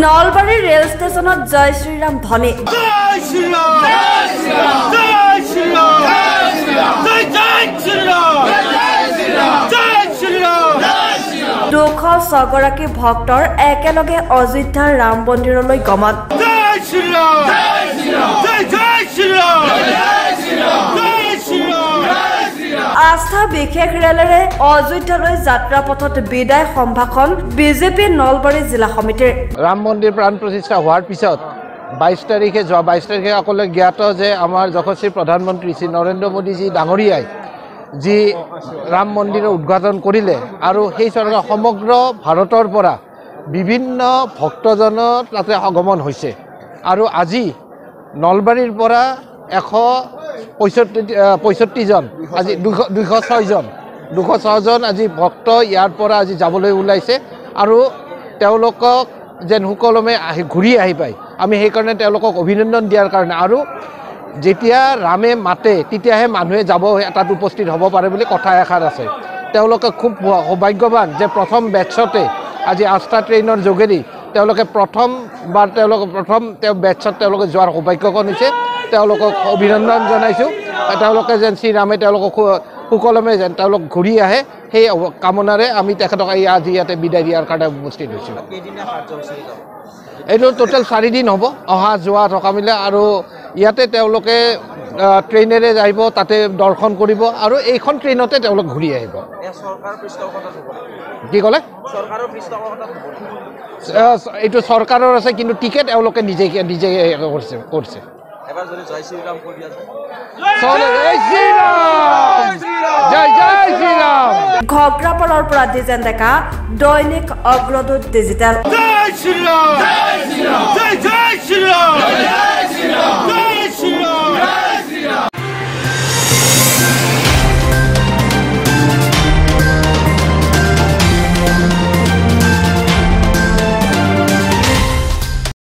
Nalbari rail ষ্টেচনত জয় শ্ৰীৰাম ধ্বনি। জয় শ্ৰীৰাম, জয় শ্ৰীৰাম, জয় শ্ৰীৰাম, জয় শ্ৰীৰাম, জয় শ্ৰীৰাম, জয় শ্ৰীৰাম, জয় শ্ৰীৰাম, জয় শ্ৰীৰাম। 206গৰাকী ভক্তৰ একেলগে অযোধ্যাৰ ৰাম মন্দিৰলৈ গমন। জয় শ্ৰীৰাম, জয় শ্ৰীৰাম, জয় শ্ৰীৰাম, জয় শ্ৰীৰাম, জয় শ্ৰীৰাম। আস্থা বিশেষ ৰেলেৰে অযোধ্যালৈ যাত্ৰা পথত বিদায় সম্ভাষণ বিজেপি নলবাৰী জিলা সমিতিৰ। ৰাম মন্দিৰ প্ৰাণ প্ৰতিষ্ঠা হোৱাৰ পিছত 22 তাৰিখে সকলোৱে জ্ঞাত যে আমাৰ যশস্বী প্ৰধানমন্ত্ৰী শ্ৰী নৰেন্দ্ৰ মোদীজী ডাঙৰীয়াই যি ৰাম মন্দিৰৰ উদ্ঘাটন কৰিলে আৰু সেই চৰকাৰ সমগ্ৰ ভাৰতৰ পৰা বিভিন্ন ভক্তজনৰ তাতে আগমন হৈছে আৰু আজি নলবাৰীৰ পৰা 165 জন আজি 206 জন আজি ভক্ত ইয়াৰ পৰা আজি যাবলৈ ওলাইছে আৰু তেওঁলোকক যেন সুকলমে ঘূৰি আহি পায় আমি সেইকাৰণে তেওঁলোকক অভিনন্দন দিয়াৰ কাৰণে আৰু যেতিয়া ৰামে মাতে তেতিয়াহে মানুহে যাব তাত উপস্থিত হ'ব পাৰে বুলি কথা এষাৰ আছে। তেওঁলোকে খুব সৌভাগ্যৱান যে প্ৰথম বেটছতে আজি আস্থা ট্ৰেইনৰ যোগেদি তেওঁলোকে প্ৰথম বেটছত তেওঁলোকে যোৱাৰ সৌভাগ্যকণ হৈছে। তেওঁলোকক অভিনন্দন জনাইছোঁ। তেওঁলোকে যেন শ্ৰীৰামে তেওঁলোকক সুকলমে যেন তেওঁলোক ঘূৰি আহে সেই কামনাৰে আমি তেখেতক আজি ইয়াতে বিদায় দিয়াৰ কাৰণে উপস্থিত হৈছোঁ। এইটো টোটেল 4 দিন হ'ব অহা যোৱা থকা মিলে আৰু ইয়াতে তেওঁলোকে ট্ৰেইনেৰে যাব তাতে দৰ্শন কৰিব আৰু এইখন ট্ৰেইনতে তেওঁলোক ঘূৰি আহিব। কি ক'লে? এইটো চৰকাৰৰ আছে কিন্তু টিকেট এওঁলোকে নিজে কৰিছে। ঘগ্ৰাপাৰৰ পৰা দ্বিজেন ডেকা, দৈনিক অগ্ৰদূত ডিজিটেল। জয় শ্ৰীৰাম।